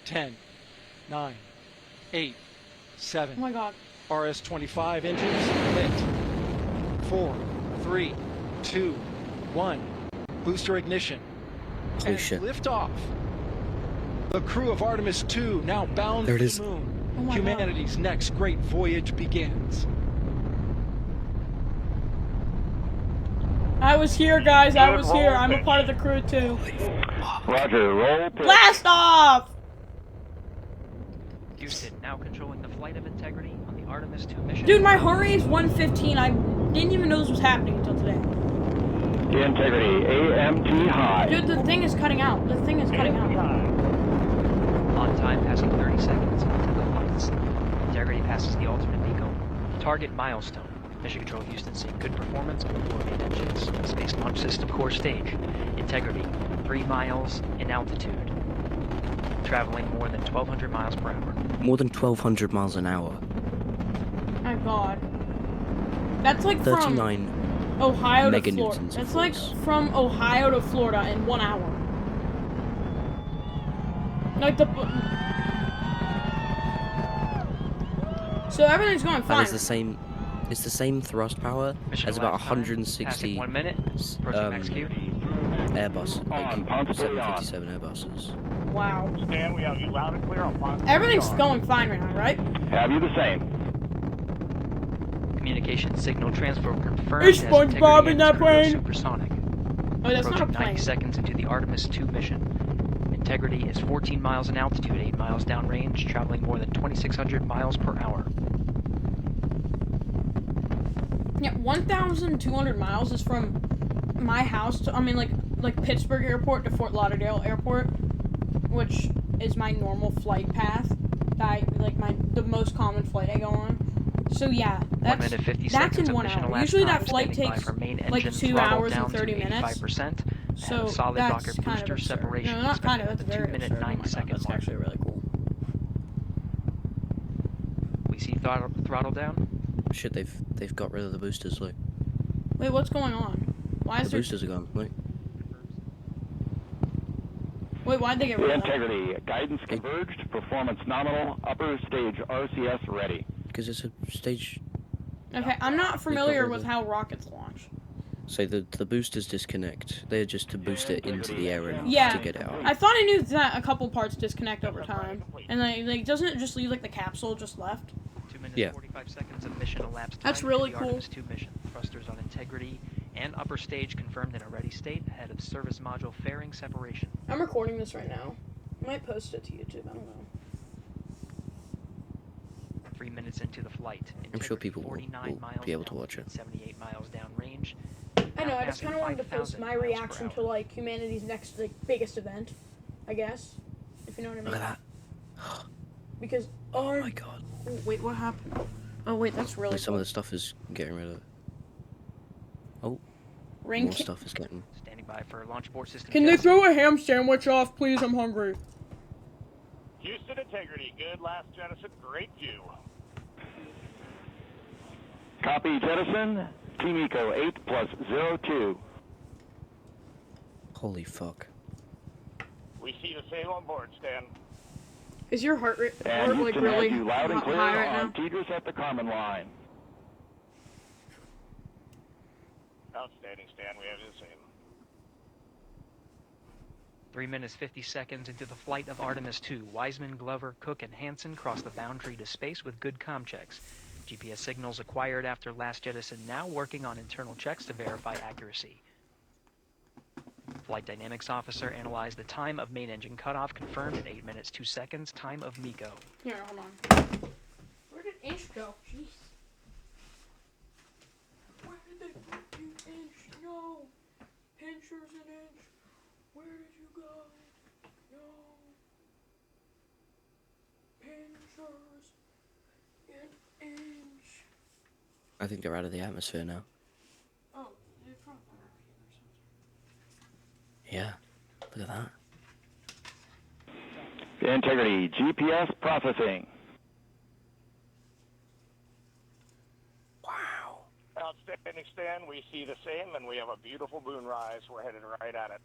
10, 9, 8, 7. Oh my god. RS-25 engines lit. 4, 3, 2, 1. Booster ignition. Holy And shit. lift off. The crew of Artemis II now bound There for it the is. moon. Oh my Humanity's next great voyage begins. I was here, guys. I was here. I'm a part of the crew too. Roger, roll pitch. Blast off! Houston now controlling the flight of Integrity on the Artemis 2 mission. Dude, my heart rate is 115. I didn't even know this was happening until today. Integrity, AMT high. Dude, the thing is cutting out. The thing is cutting out. On time, passing 30 seconds into the flights. Integrity passes the ultimate MECO. Target milestone. Mission Control Houston seeing good performance on the four main engines. Space Launch System core stage. Integrity, 3 miles in altitude. Traveling more than 1,200 miles per hour. More than 1,200 miles an hour. My god. That's like from 39 Ohio to Florida. meganewtons of That's like force. from Ohio to Florida in 1 hour. Like the... So everything's going And fine. it's the same thrust power Mission as about elapsed 160 passing 1 minute. Approaching max Q. Airbus, On, like Ponce 757 Airbuses. Wow. Stan, we have you loud and clear on Ponce. Everything's going fine right now, right? Have you the same? Communication signal transfer confirmed. Is as SpongeBob Integrity in that ends cruise plane? Supersonic. Oh, that's not a Approaching 90 plane. seconds into the Artemis 2 mission. Integrity is 14 miles in altitude, 8 miles downrange, traveling more than 2,600 miles per hour. Yeah, 1,200 miles is from my house to, like Pittsburgh Airport to Fort Lauderdale Airport, which is my normal flight path. The most common flight I go on. So yeah, 1 minute 50 that's seconds in of 1 mission hour. elapsed Usually time, that flight standing by takes for main like engine 2 throttle hours down and 30 to minutes. 85%, So and solid that's rocket kind of booster absurd. separation No, not kind of. expected That's at the very 2 minute absurd. 9 Oh my God, second that's mark. actually really cool. We see throttle down. Shit, they've got rid of the boosters, look. Wait, what's going on? Why is The there? boosters are gone, look. Wait, why'd they get rid of that? Integrity, guidance converged, performance nominal, upper stage RCS ready. Because it's a stage... Okay, I'm not familiar rid with of- how rockets launch. So the boosters disconnect. They're just to boost it into the air and Yeah. to get it out. I thought I knew that a couple parts disconnect over time, and like doesn't it just leave like the capsule just left? 2 minutes Yeah. 45 seconds of mission elapsed time. That's to really the cool. Artemis 2 mission. Thrusters on Integrity and upper stage confirmed in a ready state ahead of service module fairing separation. I'm recording this right now. I might post it to YouTube. I don't know. 3 minutes into the flight. I'm sure Integrity, people will 49 miles be able to watch it. 78 miles downrange. I know. I just passing kind of wanted to post 5,000 my miles per reaction to hour. like humanity's next like biggest event, I guess, if you know what I mean. Look at that. Because Oh my god. oh, wait, what happened? Oh wait, that's really Like some cool. of the stuff is getting rid of it. Oh, Ring. more stuff is getting... Standing by for launch abort system. Can they test. throw a ham sandwich off, please? I'm hungry. Houston Integrity, good last jettison, great view. Copy jettison, Team Eco 8+02. Holy fuck. We see the same on board, Stan. Is your heart rate And like Houston really has you loud and clear high right on now? Tigris at the Carmen line. Outstanding, Stan, we have the same. 3 minutes 50 seconds into the flight of Artemis 2, Wiseman, Glover, Cook, and Hansen cross the boundary to space with good comm checks. GPS signals acquired after last jettison now working on internal checks to verify accuracy. Flight Dynamics Officer analyzed the time of main engine cutoff, confirmed at 8 minutes 2 seconds, time of MECO. Here, hold on. Where did Inch go? Jeez. Where did they put you, Inch? No. Pinchers and Inch. Where did you go? No. Pinchers and Inch. I think they're out of the atmosphere now. Oh, they probably or something. Yeah. Look at that. Integrity, GPS processing. Wow. Outstanding, Stan. We see the same, and we have a beautiful moonrise. We're headed right at it.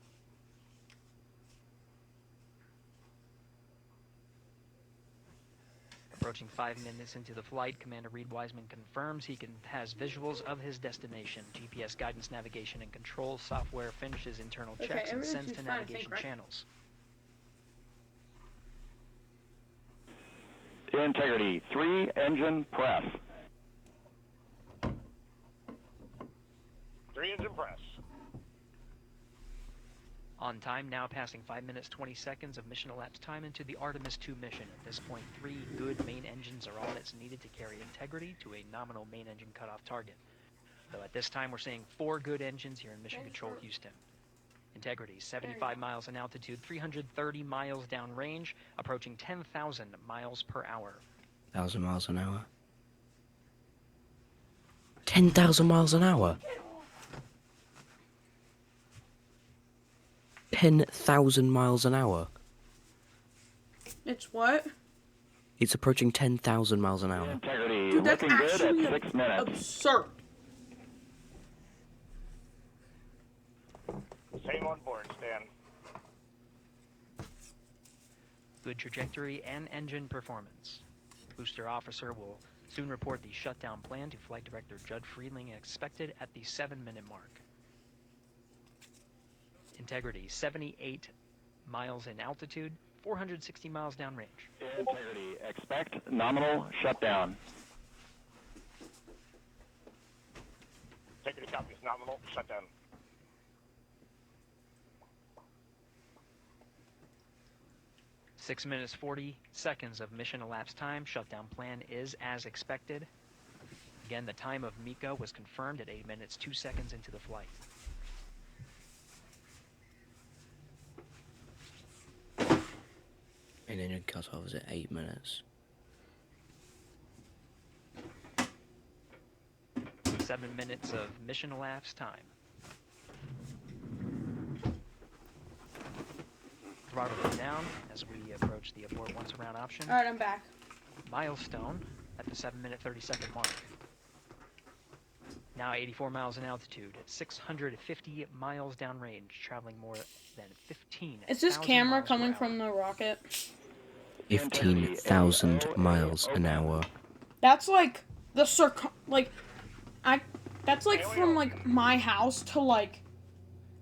Approaching 5 minutes into the flight, Commander Reed Wiseman confirms he has visuals of his destination. GPS guidance, navigation, and control software finishes internal Okay, checks and everything sends seems to fine, I navigation think, right? channels. Integrity 3, engine press. 3 engine press. On time, now passing 5 minutes 20 seconds of mission elapsed time into the Artemis II mission. At this point, 3 good main engines are all that's needed to carry Integrity to a nominal main engine cutoff target. Though at this time, we're seeing 4 good engines here in Mission Control Houston. Integrity, 75 miles in altitude, 330 miles downrange, approaching 10,000 miles per hour. 1,000 miles an hour. 10,000 miles an hour. 10,000 miles an hour. It's what? It's approaching 10,000 miles an hour. Integrity Dude, that's looking good actually at 6 minutes. absurd. Same on board, Stan. Good trajectory and engine performance. Booster officer will soon report the shutdown plan to Flight Director Judd Friedling, expected at the 7-minute mark. Integrity, 78 miles in altitude, 460 miles downrange. Integrity, expect nominal shutdown. Integrity copies, nominal shutdown. Six minutes 40 seconds of mission elapsed time. Shutdown plan is as expected. Again, the time of MECO was confirmed at 8 minutes 2 seconds into the flight. Main engine cutoff is at 8 minutes. 7 minutes of mission elapsed time. Throttle down as we approach the abort once around option. Alright, I'm back. Milestone at the 7-minute 30-second mark. Now 84 miles in altitude, 650 miles downrange, traveling more than 15. Is this camera coming from the rocket? 15,000 miles an hour. That's like the that's like from like my house to like,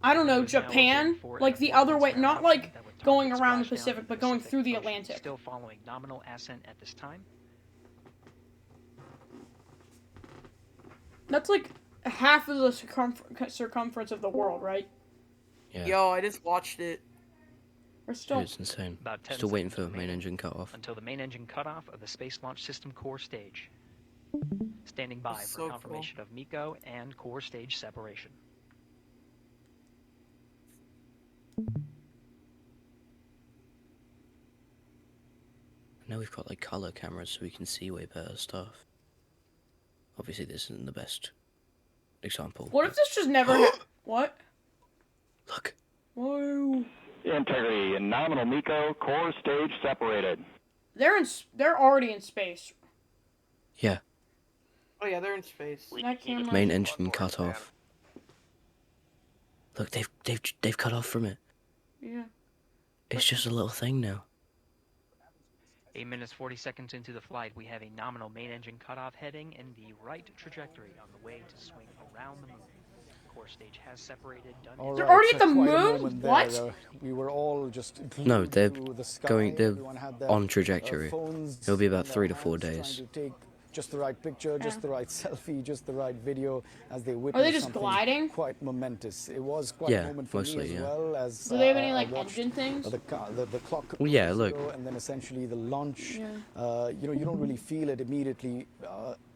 I don't know, Japan, like the other way, not like going around the Pacific, but going through the Atlantic. Still following nominal ascent at this time. That's like half of the circumference of the world, right? Yeah. Yo, I just watched it. We're still. It's insane. About 10 Still waiting for seconds main remaining engine cutoff. until the main engine cutoff of the Space Launch System core stage. Standing by That's for so confirmation of MECO and core stage separation. Now we've got like color cameras so we can see way better stuff. Obviously this isn't the best example. What if this just never What? Look. Whoa. Integrity and nominal MECO, core stage separated. They're already in space. Yeah. Oh yeah, they're in space. That camera. Main engine cut off. Look, they've cut off from it. Yeah. It's just a little thing now. 8 minutes 40 seconds into the flight, we have a nominal main engine cutoff heading in the right trajectory on the way to swing around the moon. Core stage has separated. They're already at the moon? What? We were all just No, they're to the sky. going. They're Everyone had their, on trajectory. phones It'll be about in 3 to their 4 hands, days. trying to take just the right picture, just Yeah. the right selfie, just the right video as they Are witness they just something gliding? quite momentous. It was quite Yeah, a moment for mostly, me as yeah. well as Do they have any I like watched engine things? the clock Well, yeah, look. go, and then essentially the launch. Yeah. You don't really feel it immediately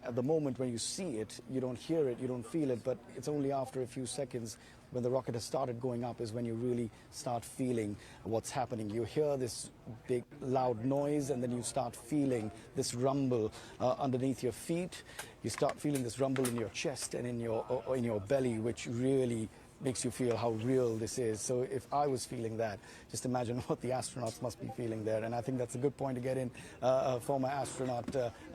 at the moment when you see it. You don't hear it, you don't feel it, but it's only after a few seconds when the rocket has started going up is when you really start feeling what's happening. You hear this big loud noise and then you start feeling this rumble underneath your feet. You start feeling this rumble in your chest and in your belly, which really makes you feel how real this is. So if I was feeling that, just imagine what the astronauts must be feeling there. And I think that's a good point to get in. Former astronaut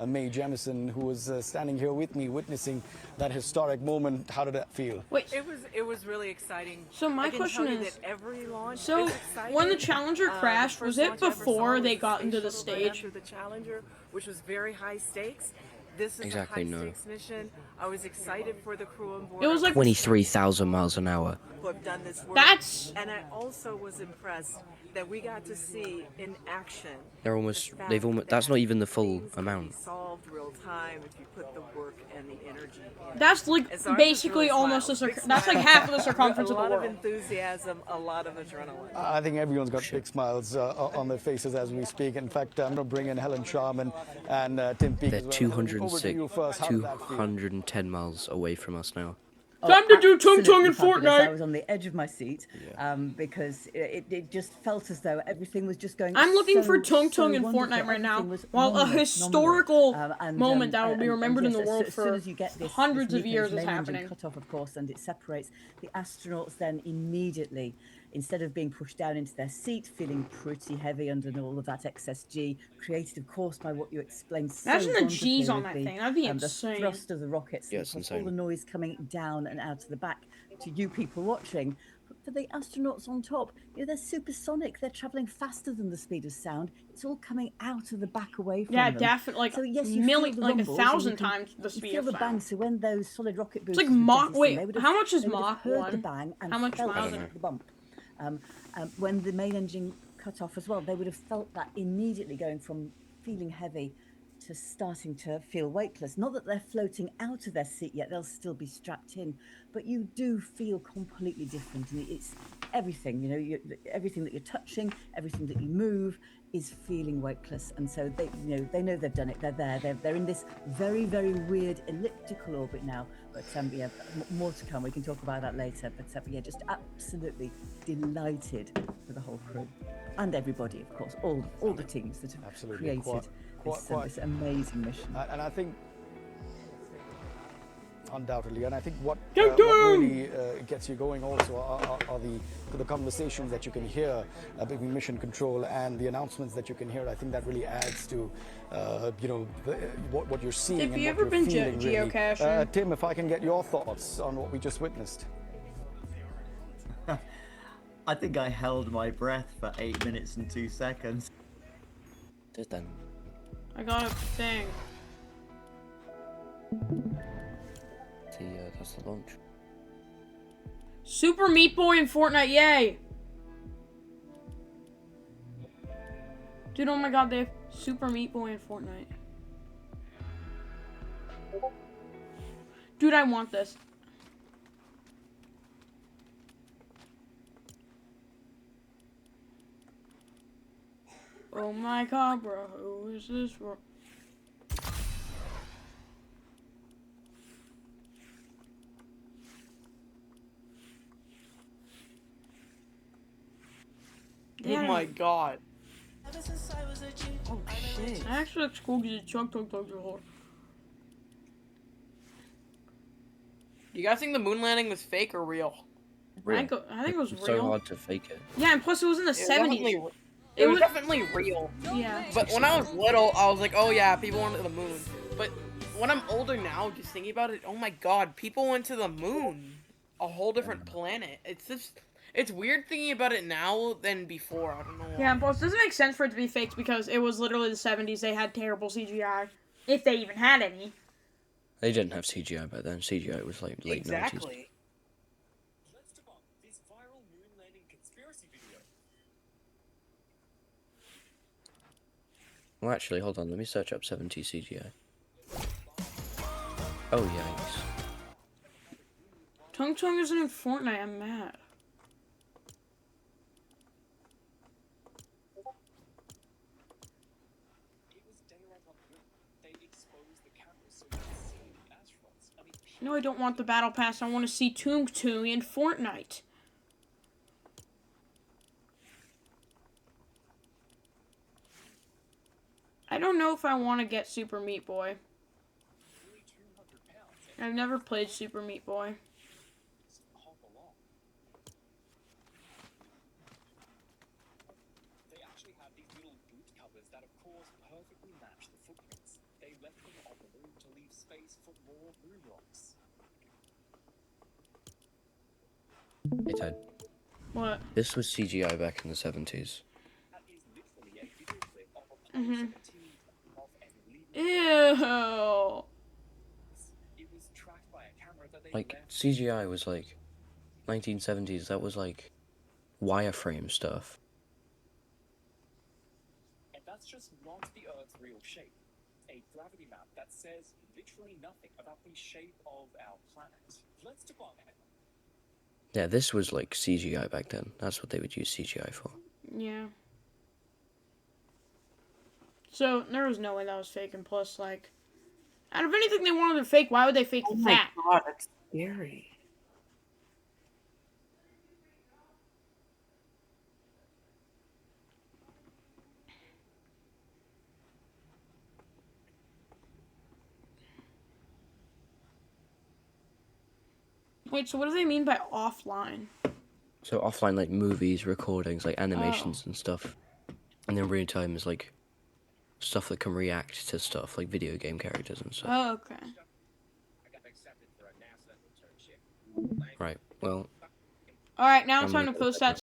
Mae Jemison, who was standing here with me, witnessing that historic moment. How did that feel? Wait. It was really exciting. So my I can question tell you is, that every launch so is exciting. when the Challenger The crashed, first was it launch I ever before saw they was got the into the space shuttle right stage? after the Challenger, which was very high stakes. This is Exactly, a high no. stakes mission. I was excited for the crew on board. It was like 23,000 miles an hour. who have done this work. That's And I also was impressed that we got to see in action. They're almost, the fact they've almost, that's not even the full things can amount. be solved real time if you put the work and the energy in. that's like And so I just basically really almost the smiled. Big that's like smile. half of the circumference a of the lot of world. enthusiasm, a lot of adrenaline. I think everyone's got big smiles on their faces as we speak. In fact, I'm going to bring in Helen Sharman and Tim Peake They're as well. Helen, over to 206, you first. How did that feel? 210 miles away from us now. Time to do tung tung absolutely in fabulous. I Fortnite. was on the edge of my seat because it just felt as though everything was just going. I'm looking for so, tung tung so in wonderful. Fortnite right now. Everything was While a phenomenal, historical phenomenal. moment that will be remembered in the yes, world as soon for as you get this hundreds of nucleus years is main engine happening. cut off, of course, and it separates the astronauts. Then immediately, instead of being pushed down into their seat, feeling pretty heavy under all of that excess G, created, of course, by what you explained so Imagine the wonderfully G's on with that thing. That'd be the insane. thrust of the rockets, Yeah, it's of course, all insane. the noise coming down and out of the back to you people watching. But for the astronauts on top, they're supersonic. They're traveling faster than the speed of sound. It's all coming out of the back away from Yeah, them. definitely. Like So yes, you million, feel the like rumbles, 1,000 and you can- times the you speed feel of the sound. bang. So when those solid rocket It's boosters like were Mach. jettisoned, Wait, they would have, how much is they would have Mach heard 1? the bang and How much felt miles? the bump. When the main engine cut off as well, they would have felt that immediately, going from feeling heavy to starting to feel weightless. Not that they're floating out of their seat yet, they'll still be strapped in, but you do feel completely different. And it's everything, everything that you're touching, everything that you move is feeling weightless. And so they know they've done it. They're there. They're in this very, very weird elliptical orbit now. But more to come. We can talk about that later. But just absolutely delighted for the whole crew and everybody, of course, all the teams that have Absolutely. created this amazing mission. And I think, undoubtedly, and I think what Tung tung! really gets you going also are the conversations that you can hear between mission control and the announcements that you can hear. I think that really adds to, what you're seeing Have and you what ever you're been feeling, really. geocaching? Tim, if I can get your thoughts on what we just witnessed. I think I held my breath for 8 minutes and 2 seconds. Did then. I got a thing. That's the launch. Super Meat Boy in Fortnite, yay! Dude, oh my god, they have Super Meat Boy in Fortnite. Dude, I want this. Oh my god, bro, who is this for? Oh my god. Oh shit. It actually looks cool because it chug chug chug hard. You guys think the moon landing was fake or real? I think it was It's real. so hard to fake it. Yeah, and plus it was in the 70s. It was definitely real. Yeah. But when I was little, I was like, oh yeah, people went to the moon. But when I'm older now, just thinking about it, oh my god, people went to the moon. A whole different planet. It's weird thinking about it now than before. I don't know why. Yeah, and plus it doesn't make sense for it to be faked because it was literally the 70s. They had terrible CGI. If they even had any. They didn't have CGI back then. CGI was like late 90s. Exactly. Let's talk about this viral moon landing conspiracy video. Well, actually, hold on. Let me search up 70s CGI. Oh, yikes. Tung Tung isn't in Fortnite, I'm mad. It was daylight on the moon. They exposed the cameras so you could see the astronauts. I mean, No, I don't want the battle pass. I want to see Tung Tung in Fortnite. I don't know if I want to get Super Meat Boy. nearly 200 pounds I've never played Super Meat Boy. and hop along. photographers that, of course, perfectly match the footprints. They left them on the moon to leave space for more moon rocks. Hey Ted, What? this was CGI back in the 70s. That is literally a video clip of Apollo Mhm. 17 taking off and leaving. Ew. It was tracked by a camera that they Like, left. CGI was like 1970s, that was like wireframe stuff. And that's just not the Earth's real shape. A gravity map that says literally nothing about the shape of our planet. Let's debunk it. Yeah, this was like CGI back then. That's what they would use CGI for. Yeah. So there was no way that was fake, and plus, like, out of anything they wanted to fake, why would they fake Oh my that? god, that's scary. Wait, so what do they mean by offline? So offline, like movies, recordings, like animations Oh. and stuff. And then real time is like stuff that can react to stuff, like video game characters and stuff. Oh, okay. Right, well... Alright, now it's I'm time gonna to go post bed that now.